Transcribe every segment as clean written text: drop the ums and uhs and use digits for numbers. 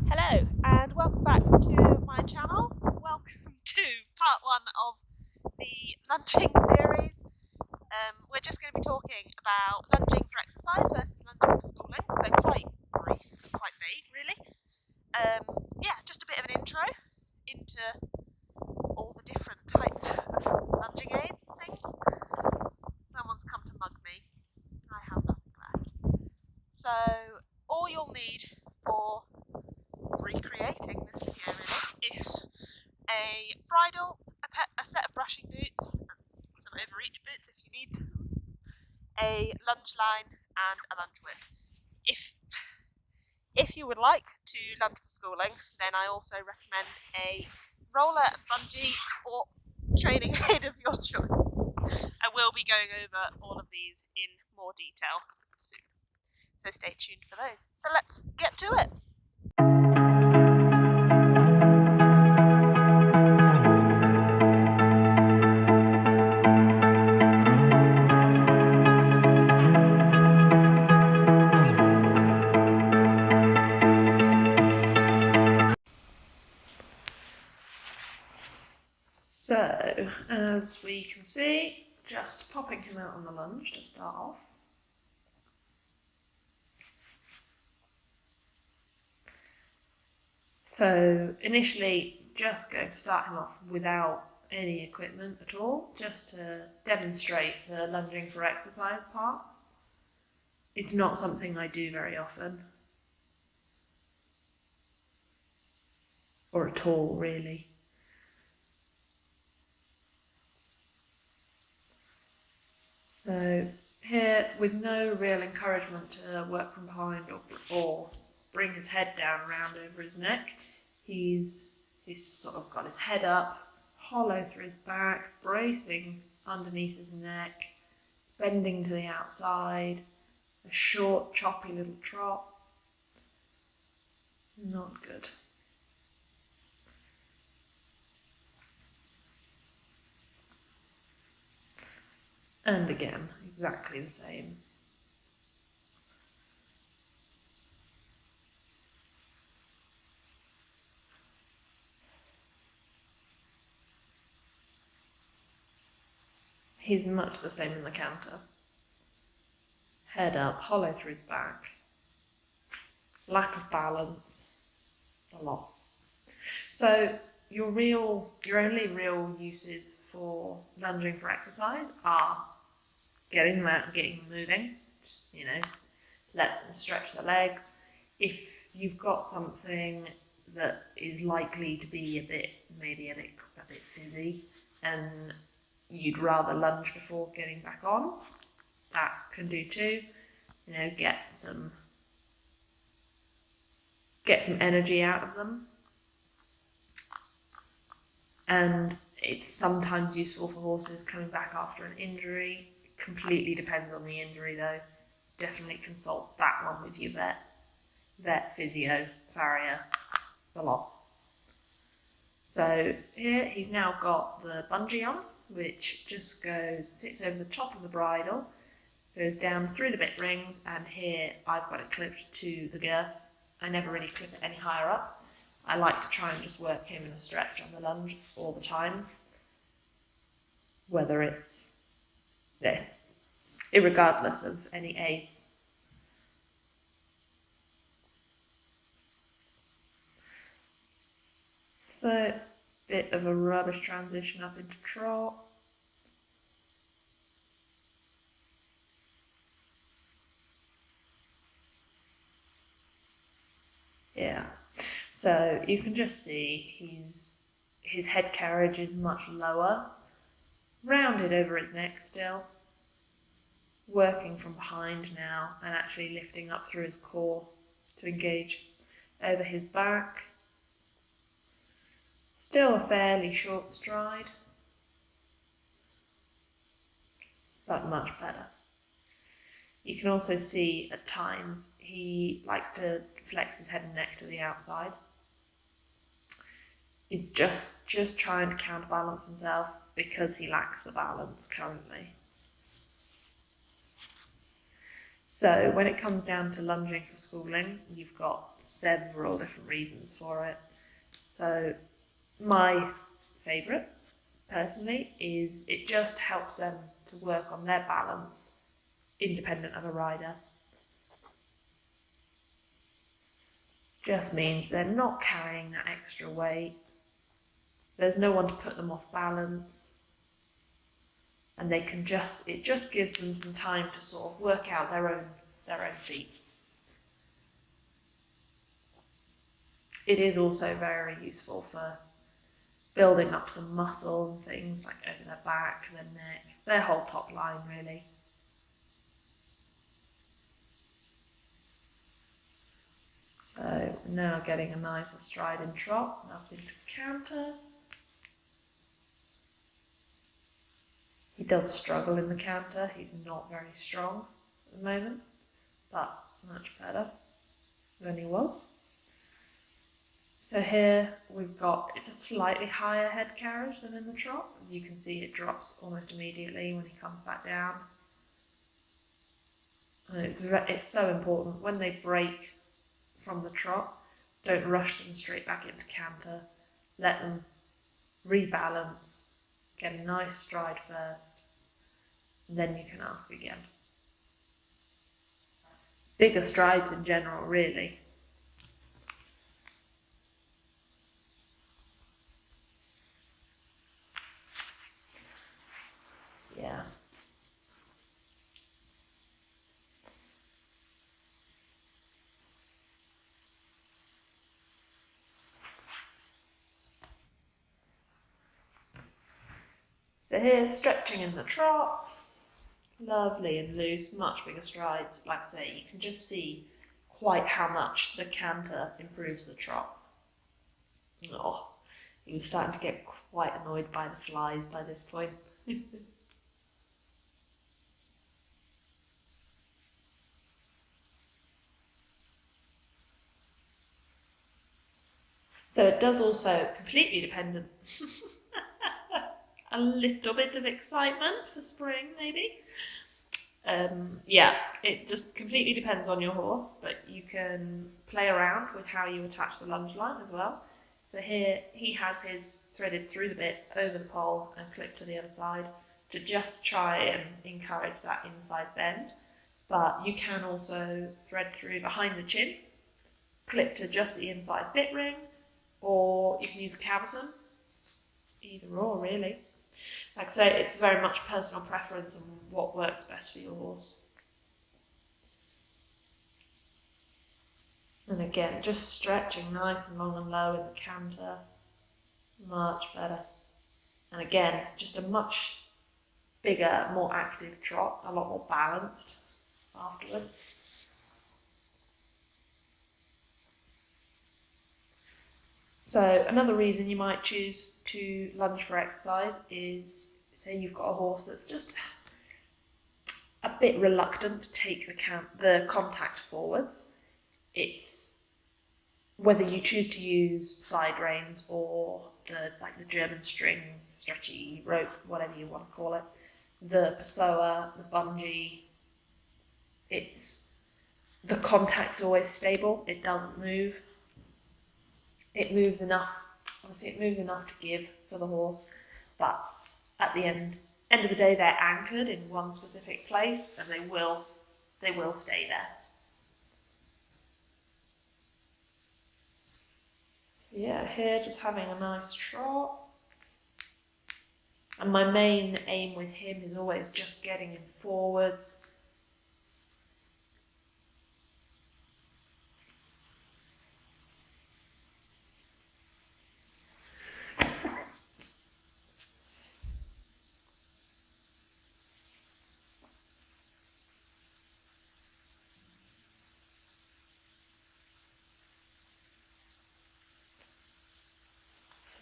Hello and welcome back to my channel. Welcome to part one of the lunging series. We're just going to be talking about lunging for exercise versus lunging for schooling, so quite brief and quite vague really. Just a bit of an intro into all the different types of lunging aids and things. Someone's come to mug me. I have nothing left. So all you'll need for recreating this video really is a bridle, a set of brushing boots, some overreach boots if you need them, a lunge line and a lunge whip. If you would like to lunge for schooling, then I also recommend a roller and bungee or training aid of your choice. I will be going over all of these in more detail soon, so stay tuned for those. So let's get to it. So, as we can see, just popping him out on the lunge to start off. So, initially, just going to start him off without any equipment at all, just to demonstrate the lunging for exercise part. It's not something I do very often, or at all, really. So here, with no real encouragement to work from behind or bring his head down around over his neck, he's sort of got his head up, hollow through his back, bracing underneath his neck, bending to the outside, a short, choppy little trot. Not good. And again, exactly the same. He's much the same in the canter. Head up, hollow through his back, lack of balance, a lot. So your only real uses for lunging for exercise are getting them out and getting them moving. Just, let them stretch the legs. If you've got something that is likely to be a bit fizzy and you'd rather lunge before getting back on, that can do too. Get some energy out of them. And it's sometimes useful for horses coming back after an injury. It completely depends on the injury though. Definitely consult that one with your vet, physio, farrier, the lot. So here he's now got the bungee on, which just sits over the top of the bridle, goes down through the bit rings, and here I've got it clipped to the girth. I never really clip it any higher up. I like to try and just work him in a stretch on the lunge all the time, whether it's irregardless of any aids. So, bit of a rubbish transition up into trot. Yeah, so you can just see his head carriage is much lower, rounded over his neck still, working from behind now and actually lifting up through his core to engage over his back. Still a fairly short stride, but much better. You can also see at times he likes to flex his head and neck to the outside. He's just trying to counterbalance himself because he lacks the balance currently. So when it comes down to lunging for schooling, you've got several different reasons for it. So my favourite, personally, is it just helps them to work on their balance independent of a rider. Just means they're not carrying that extra weight. There's no one to put them off balance. And they can it just gives them some time to sort of work out their own feet. It is also very useful for building up some muscle and things like over their back, their neck, their whole top line really. So now getting a nicer stride and trot, up into canter. He does struggle in the canter, he's not very strong at the moment, but much better than he was. So here we've got, it's a slightly higher head carriage than in the trot. As you can see, it drops almost immediately when he comes back down. And it's so important, when they break from the trot, don't rush them straight back into canter. Let them rebalance, get a nice stride first, and then you can ask again. Bigger strides in general, really. Yeah. So here's stretching in the trot. Lovely and loose, much bigger strides. Like I say, you can just see quite how much the canter improves the trot. Oh, he was starting to get quite annoyed by the flies by this point. So it does also completely dependent. A little bit of excitement for spring, maybe. Yeah, it just completely depends on your horse, but you can play around with how you attach the lunge line as well. So here he has his threaded through the bit over the pole and clipped to the other side to just try and encourage that inside bend. But you can also thread through behind the chin, clip to just the inside bit ring, or you can use a cavesson. Either or, really. Like I say, it's very much personal preference and what works best for your horse. And again, just stretching nice and long and low in the canter. Much better. And again, just a much bigger, more active trot, a lot more balanced afterwards. So another reason you might choose to lunge for exercise is, say you've got a horse that's just a bit reluctant to take the contact forwards. It's whether you choose to use side reins or the German string, stretchy rope, whatever you want to call it, the Pessoa, the bungee. The contact's always stable. It doesn't move. It moves enough. Obviously, it moves enough to give for the horse, but at the end of the day, they're anchored in one specific place, and they will stay there. So yeah, here just having a nice trot. And my main aim with him is always just getting him forwards.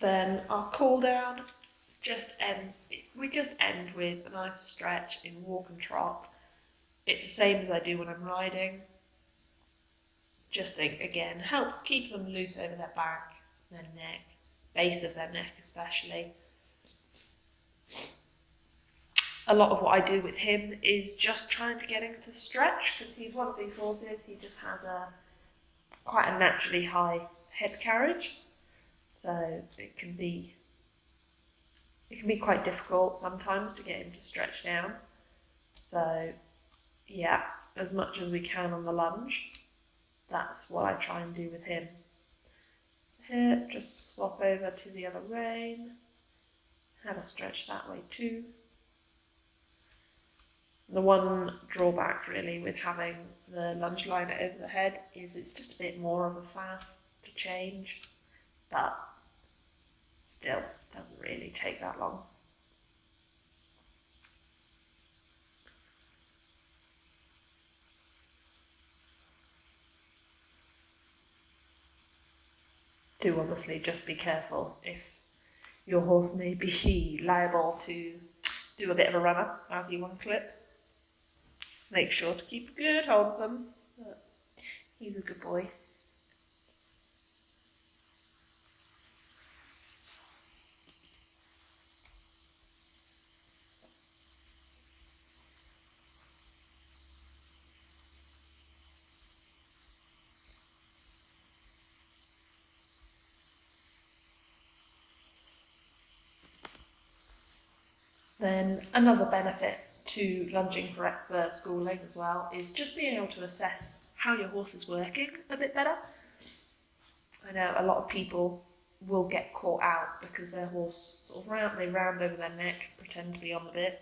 Then our cool down we just end with a nice stretch in walk and trot. It's the same as I do when I'm riding. Just think, again, helps keep them loose over their back, their neck, base of their neck especially. a lot of what I do with him is just trying to get him to stretch, because he's one of these horses, he just has quite a naturally high head carriage, so it can be quite difficult sometimes to get him to stretch down. So yeah, as much as we can on the lunge, that's what I try and do with him. So here, just swap over to the other rein, have a stretch that way too. The one drawback really with having the lunge liner over the head is it's just a bit more of a faff to change, but still doesn't really take that long. Do obviously just be careful if your horse may be liable to do a bit of a runner as you unclip. Make sure to keep a good hold of them, but he's a good boy. Then another benefit to lunging for schooling as well is just being able to assess how your horse is working a bit better. I know a lot of people will get caught out because their horse sort of round over their neck, pretend to be on the bit.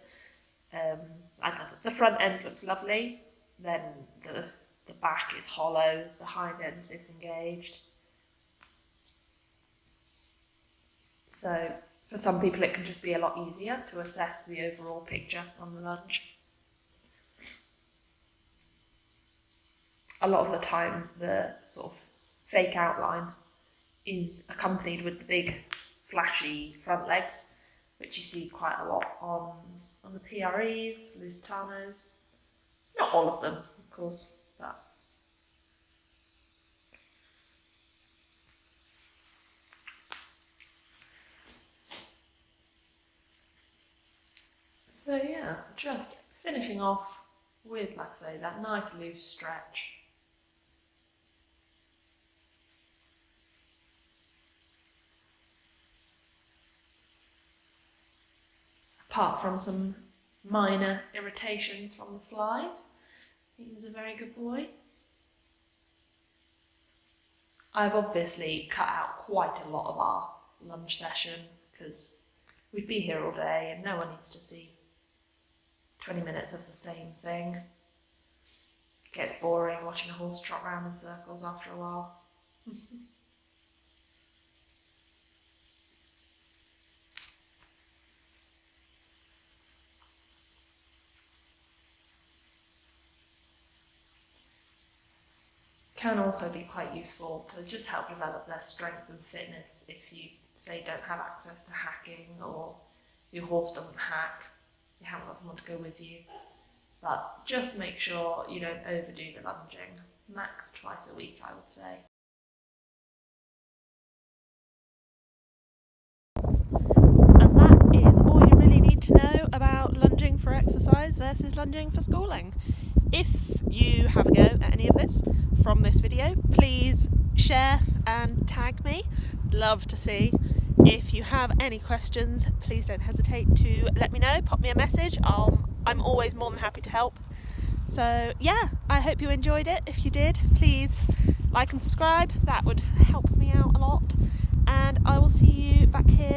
The front end looks lovely, then the back is hollow, the hind end's disengaged. So for some people it can just be a lot easier to assess the overall picture on the lunge. A lot of the time the sort of fake outline is accompanied with the big flashy front legs, which you see quite a lot on the PREs, Lusitanos. Not all of them, of course, but so yeah, just finishing off with, like I say, that nice loose stretch. Apart from some minor irritations from the flies, he was a very good boy. I've obviously cut out quite a lot of our lunge session because we'd be here all day and no one needs to see 20 minutes of the same thing. It gets boring watching a horse trot round in circles after a while. Can also be quite useful to just help develop their strength and fitness if you, say, don't have access to hacking or your horse doesn't hack, you haven't got someone to go with you. But just make sure you don't overdo the lunging. Max twice a week, I would say. And that is all you really need to know about lunging for exercise versus lunging for schooling. If you have a go at any of this from this video, please share and tag me. Love to see. If you have any questions, please don't hesitate to let me know. Pop me a message. I'm always more than happy to help. So yeah, I hope you enjoyed it. If you did, please like and subscribe. That would help me out a lot. And I will see you back here